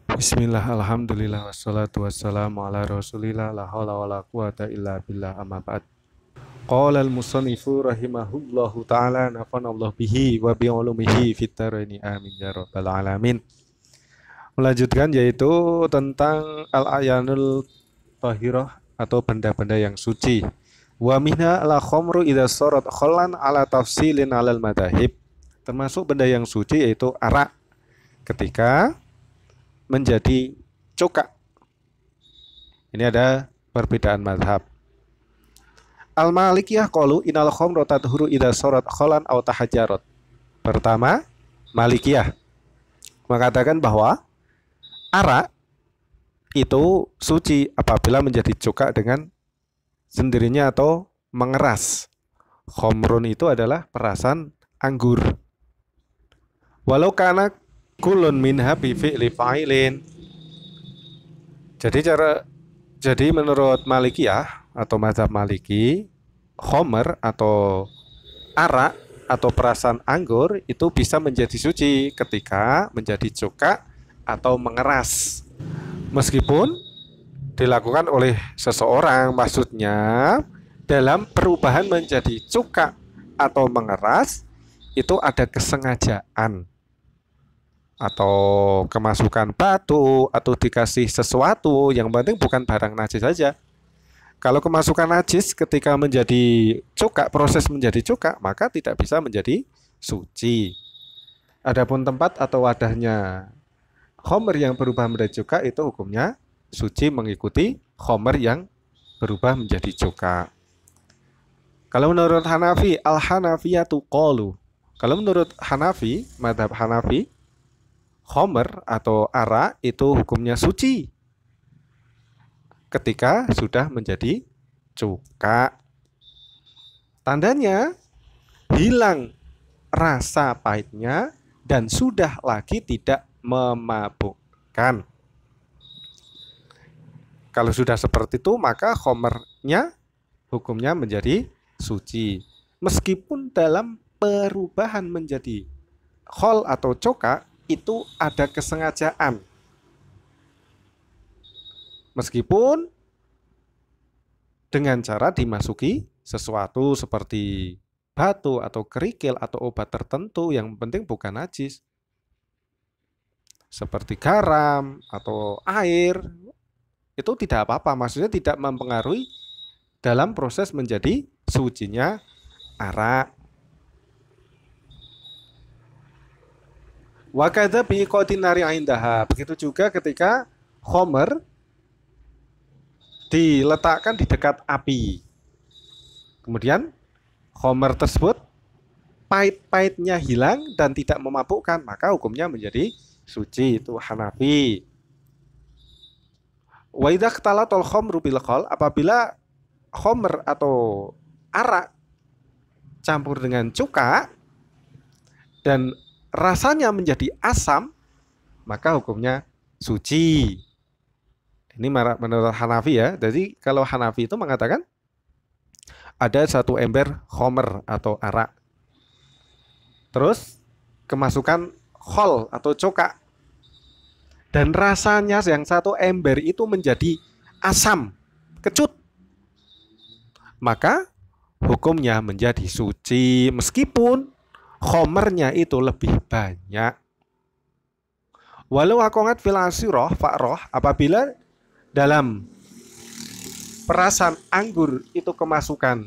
Bismillah, alhamdulillah, wassalatu wassalamu ala rasulillah, la hawla wa la quwata illa billah, amma ba'd. Qala al-musannifu rahimahullahu ta'ala nafanallahu bihi wa bi'ulumihi fittaraini amin ya rabbal alamin. Melanjutkan yaitu tentang al-ayanul tahirah atau benda-benda yang suci. Wa minha la khamru idza sarat khallan ala tafsilin alal madahib. Termasuk benda yang suci yaitu arak ketika menjadi cuka. Ini ada perbedaan mazhab. Al-Malikiyah qalu inal khamra tadhuru idza sarat khalan aw tahajjarat. Pertama, Malikiyah mengatakan bahwa arak itu suci apabila menjadi cuka dengan sendirinya atau mengeras. Khamrun itu adalah perasan anggur. Walau kana kulun minha bi fi'li fa'ilin. Jadi menurut Malikiyah atau mazhab Maliki, khamr atau arak atau perasan anggur itu bisa menjadi suci ketika menjadi cuka atau mengeras. Meskipun dilakukan oleh seseorang, maksudnya dalam perubahan menjadi cuka atau mengeras itu ada kesengajaan atau kemasukan batu atau dikasih sesuatu, yang penting bukan barang najis saja. Kalau kemasukan najis ketika menjadi cuka, proses menjadi cuka, maka tidak bisa menjadi suci. Adapun tempat atau wadahnya khamr yang berubah menjadi cuka itu hukumnya suci mengikuti khamr yang berubah menjadi cuka. Kalau menurut Hanafi, al-Hanafiyatu qalu. Kalau menurut Hanafi, mazhab Hanafi, khamr atau arak itu hukumnya suci ketika sudah menjadi cuka. Tandanya hilang rasa pahitnya dan sudah lagi tidak memabukkan. Kalau sudah seperti itu, maka khamrnya hukumnya menjadi suci. Meskipun dalam perubahan menjadi khol atau coka itu ada kesengajaan. Meskipun dengan cara dimasuki sesuatu seperti batu atau kerikil atau obat tertentu yang penting bukan najis. Seperti garam atau air, itu tidak apa-apa, maksudnya tidak mempengaruhi dalam proses menjadi sucinya arak. Wa kadza bi iqatin nari indaha. Begitu juga ketika khamr diletakkan di dekat api. Kemudian khamr tersebut pahit-pahitnya hilang dan tidak memabukkan, maka hukumnya menjadi suci. Itu Hanafi. Wa idza ikhtalatal khamru bil khal, apabila khamr atau arak campur dengan cuka dan rasanya menjadi asam, maka hukumnya suci. Ini menurut Hanafi ya. Jadi kalau Hanafi itu mengatakan ada satu ember khamr atau arak, terus kemasukan khol atau coka, dan rasanya yang satu ember itu menjadi asam, kecut, maka hukumnya menjadi suci meskipun khamrnya itu lebih banyak. Walau akongat fil asirah fa'roh, apabila dalam perasan anggur itu kemasukan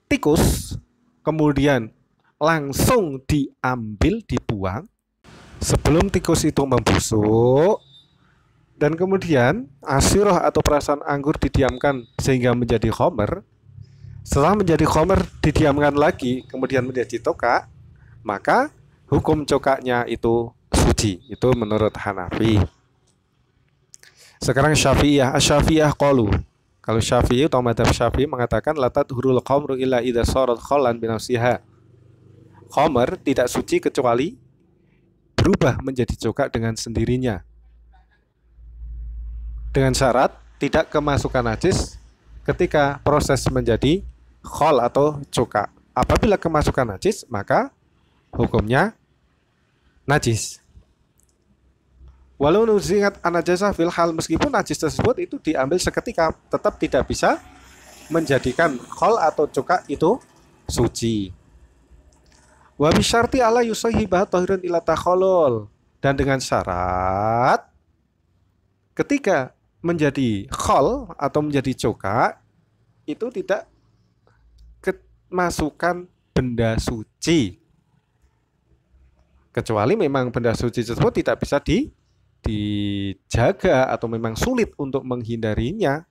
tikus, kemudian langsung diambil, dibuang sebelum tikus itu membusuk, dan kemudian asirah atau perasan anggur didiamkan sehingga menjadi khamr. Setelah menjadi khamr didiamkan lagi, kemudian menjadi coka, maka hukum cokanya itu suci. Itu menurut Hanafi. Sekarang Syafi'iyah. Asy-Syafi'iyah qalu. Kalau Syafi'i atau madzhab Syafi'i mengatakan la tadhurul khamru illa idza sarat khallan bi nafsiha. Khamr tidak suci kecuali berubah menjadi coka dengan sendirinya. Dengan syarat tidak kemasukan najis ketika proses menjadi khol atau coka. Apabila kemasukan najis, maka hukumnya najis. Walau nuzingat anajasa fil hal, meskipun najis tersebut itu diambil seketika, tetap tidak bisa menjadikan khol atau cuka itu suci. Wa bisyarti ala yusahibah tahirun ila takholol, dan dengan syarat ketika menjadi khol atau menjadi cuka itu tidak kemasukan benda suci, kecuali memang benda suci tersebut tidak bisa dijaga atau memang sulit untuk menghindarinya,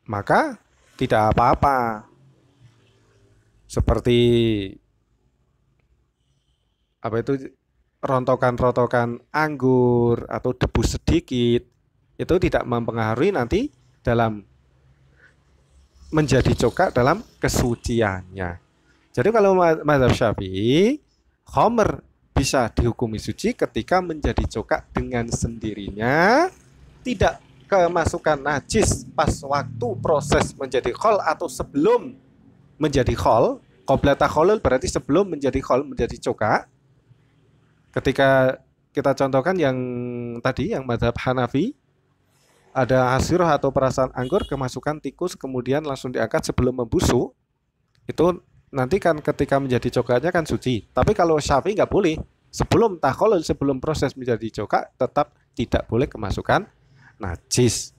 maka tidak apa-apa. Seperti apa itu, rontokan-rontokan anggur atau debu sedikit itu tidak mempengaruhi nanti dalam menjadi coka dalam kesuciannya. Jadi kalau mazhab Syafi'i, khomer bisa dihukumi suci ketika menjadi coka dengan sendirinya, tidak kemasukan najis pas waktu proses menjadi khol atau sebelum menjadi khol. Qobla takholul berarti sebelum menjadi khol, menjadi coka. Ketika kita contohkan yang tadi, yang mazhab Hanafi, ada asirah atau perasaan anggur kemasukan tikus kemudian langsung diangkat sebelum membusuk, itu nanti kan ketika menjadi coklatnya kan suci. Tapi kalau Syafi'i nggak boleh, sebelum takholul, sebelum proses menjadi coklat tetap tidak boleh kemasukan najis.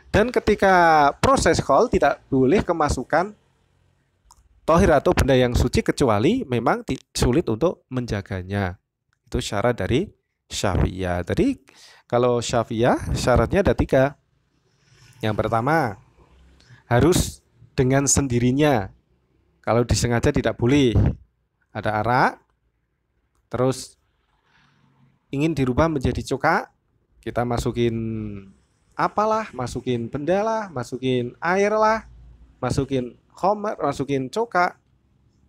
Dan ketika proses khol tidak boleh kemasukan tohir atau benda yang suci kecuali memang sulit untuk menjaganya. Itu syarat dari Syafi'iyah. Jadi kalau Syafi'iyah syaratnya ada 3. Yang pertama, harus dengan sendirinya. Kalau disengaja tidak boleh. Ada arak, terus ingin dirubah menjadi coka, kita masukin apalah, masukin benda lah, masukin air lah, masukin khomer, masukin coka,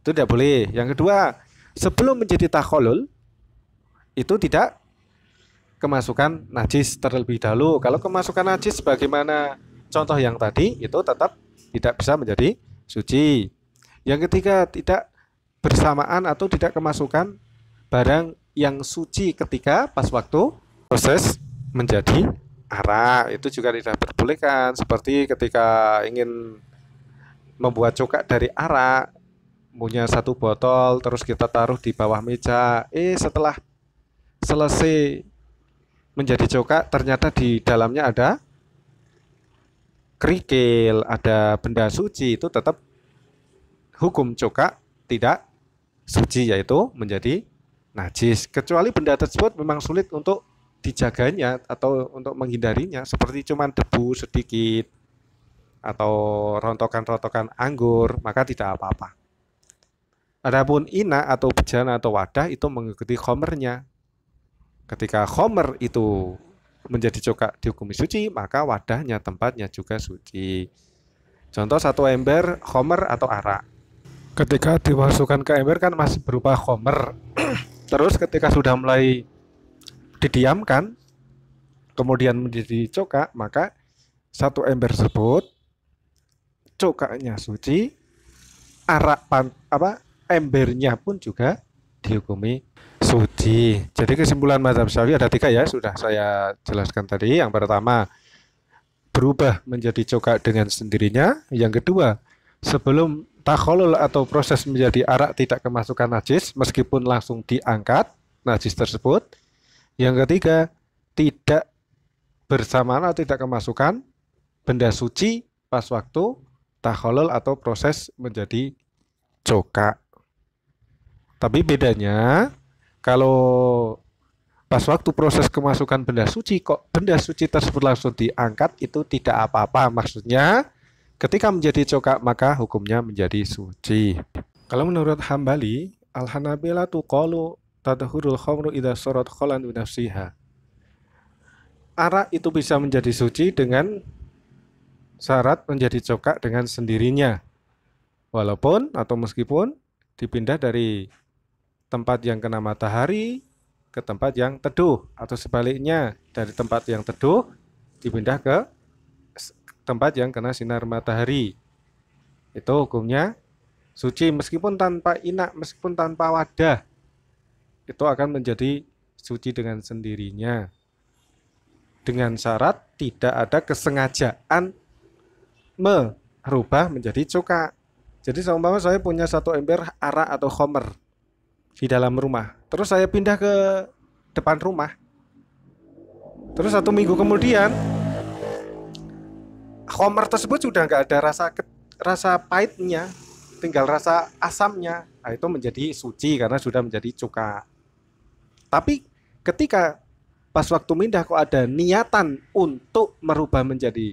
itu tidak boleh. Yang kedua, sebelum menjadi takholul itu tidak kemasukan najis terlebih dahulu. Kalau kemasukan najis bagaimana contoh yang tadi, itu tetap tidak bisa menjadi suci. Yang ketiga, tidak bersamaan atau tidak kemasukan barang yang suci ketika pas waktu proses menjadi arak, itu juga tidak diperbolehkan. Seperti ketika ingin membuat cokak dari arak, punya 1 botol, terus kita taruh di bawah meja, setelah selesai menjadi cokak ternyata di dalamnya ada kerikil, ada benda suci, itu tetap hukum cokak tidak suci, yaitu menjadi najis. Kecuali benda tersebut memang sulit untuk dijaganya atau untuk menghindarinya, seperti cuman debu sedikit atau rontokan-rontokan anggur, maka tidak apa-apa. Adapun ina atau bejana atau wadah itu mengikuti khomernya. Ketika khomer itu menjadi cokak dihukumi suci, maka wadahnya, tempatnya juga suci. Contoh 1 ember khomer atau arak. Ketika dimasukkan ke ember kan masih berupa khomer. Terus ketika sudah mulai didiamkan, kemudian menjadi cokak, maka 1 ember tersebut cokaknya suci, arak embernya pun juga dihukumi suci. Jadi kesimpulan mazhab Syafi'i ada 3 ya, sudah saya jelaskan tadi. Yang pertama, berubah menjadi cokak dengan sendirinya. Yang kedua, sebelum takholul atau proses menjadi arak tidak kemasukan najis meskipun langsung diangkat najis tersebut. Yang ketiga, tidak bersamaan atau tidak kemasukan benda suci pas waktu takholul atau proses menjadi cokak. Tapi bedanya, kalau pas waktu proses kemasukan benda suci, kok benda suci tersebut langsung diangkat, itu tidak apa-apa. Maksudnya ketika menjadi cokak maka hukumnya menjadi suci. Kalau menurut Hambali, al-Hanabila tuqalu tadhurul khamru idza sarat kholan bi nafsiha. Arak itu bisa menjadi suci dengan syarat menjadi cokak dengan sendirinya. Walaupun atau meskipun dipindah dari tempat yang kena matahari ke tempat yang teduh, atau sebaliknya dari tempat yang teduh dipindah ke tempat yang kena sinar matahari. Itu hukumnya suci meskipun tanpa inak, meskipun tanpa wadah. itu akan menjadi suci dengan sendirinya. Dengan syarat tidak ada kesengajaan merubah menjadi cuka. Jadi seumpama saya punya satu ember arak atau khamr di dalam rumah, terus saya pindah ke depan rumah, terus 1 minggu kemudian khamr tersebut sudah nggak ada rasa pahitnya, tinggal rasa asamnya. Nah, itu menjadi suci karena sudah menjadi cuka. Tapi ketika pas waktu pindah kok ada niatan untuk merubah menjadi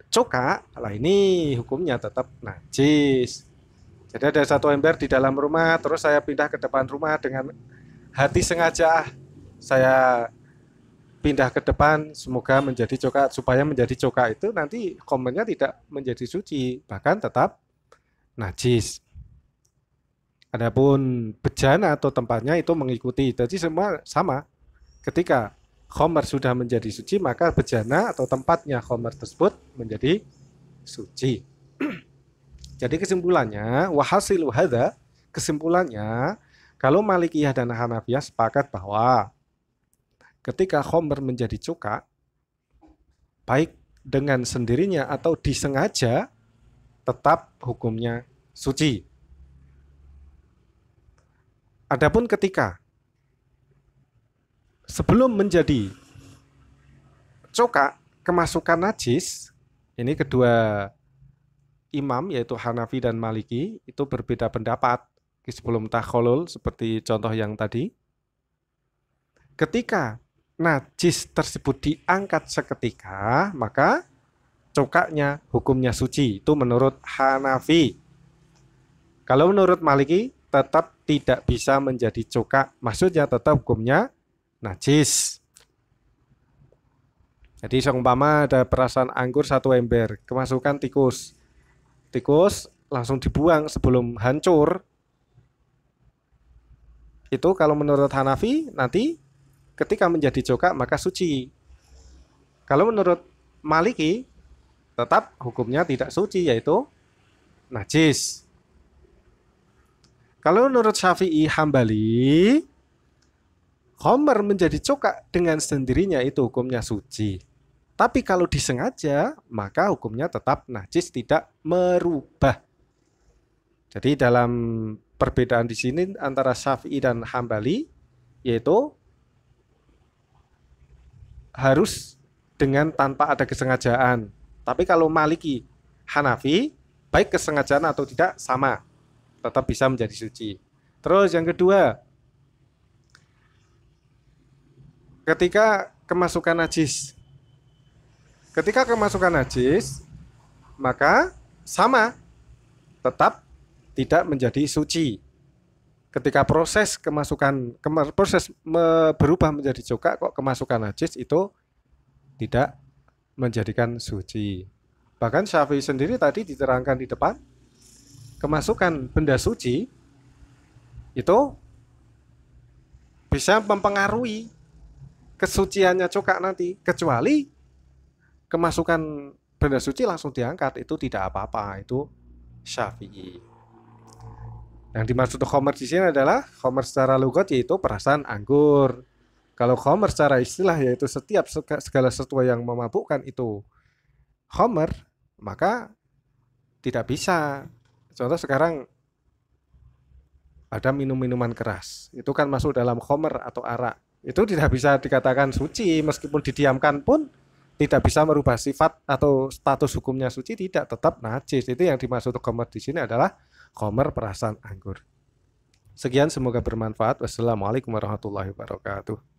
cuka, lah ini hukumnya tetap najis. Jadi ada satu ember di dalam rumah, terus saya pindah ke depan rumah dengan hati sengaja, saya pindah ke depan semoga menjadi cuka, supaya menjadi cuka itu nanti komennya tidak menjadi suci, bahkan tetap najis. Adapun bejana atau tempatnya itu mengikuti, jadi semua sama. Ketika khamr sudah menjadi suci, maka bejana atau tempatnya khamr tersebut menjadi suci. Jadi kesimpulannya, wahasilu hadza, kesimpulannya, kalau Malikiyah dan Hanafiyah sepakat bahwa ketika khamr menjadi cuka, baik dengan sendirinya atau disengaja, tetap hukumnya suci. Adapun ketika sebelum menjadi cuka kemasukan najis, ini kedua imam yaitu Hanafi dan Maliki itu berbeda pendapat sebelum takholul seperti contoh yang tadi. Ketika najis tersebut diangkat seketika, maka cukanya hukumnya suci. Itu menurut Hanafi. Kalau menurut Maliki tetap tidak bisa menjadi cuka, maksudnya tetap hukumnya najis. Jadi seumpama ada perasan anggur 1 ember, kemasukan tikus. Tikus langsung dibuang sebelum hancur. Itu kalau menurut Hanafi nanti ketika menjadi cuka maka suci. Kalau menurut Maliki tetap hukumnya tidak suci, yaitu najis. Kalau menurut Syafi'i Hambali, khamr menjadi cuka dengan sendirinya itu hukumnya suci. Tapi kalau disengaja, maka hukumnya tetap najis, tidak merubah. Jadi dalam perbedaan di sini antara Syafi'i dan Hambali, yaitu harus dengan tanpa ada kesengajaan. Tapi kalau Maliki, Hanafi, baik kesengajaan atau tidak sama, tetap bisa menjadi suci. Terus yang kedua, ketika kemasukan najis. Ketika kemasukan najis, maka sama, tetap tidak menjadi suci. Ketika proses berubah menjadi cuka, kok kemasukan najis itu tidak menjadikan suci. Bahkan Syafi'i sendiri tadi diterangkan di depan, kemasukan benda suci itu bisa mempengaruhi kesuciannya cuka nanti, kecuali kemasukan benda suci langsung diangkat, itu tidak apa-apa, itu Syafi'i. Yang dimaksud khamr di sini adalah khamr secara lugat yaitu perasan anggur. Kalau khamr secara istilah yaitu setiap segala sesuatu yang memabukkan itu khamr, maka tidak bisa. Contoh sekarang ada minum-minuman keras, itu kan masuk dalam khamr atau arak. Itu tidak bisa dikatakan suci, meskipun didiamkan pun tidak bisa merubah sifat atau status hukumnya suci, tidak, tetap najis. Itu yang dimaksud khamr di sini adalah khamr perasan anggur. Sekian, semoga bermanfaat. Wassalamualaikum warahmatullahi wabarakatuh.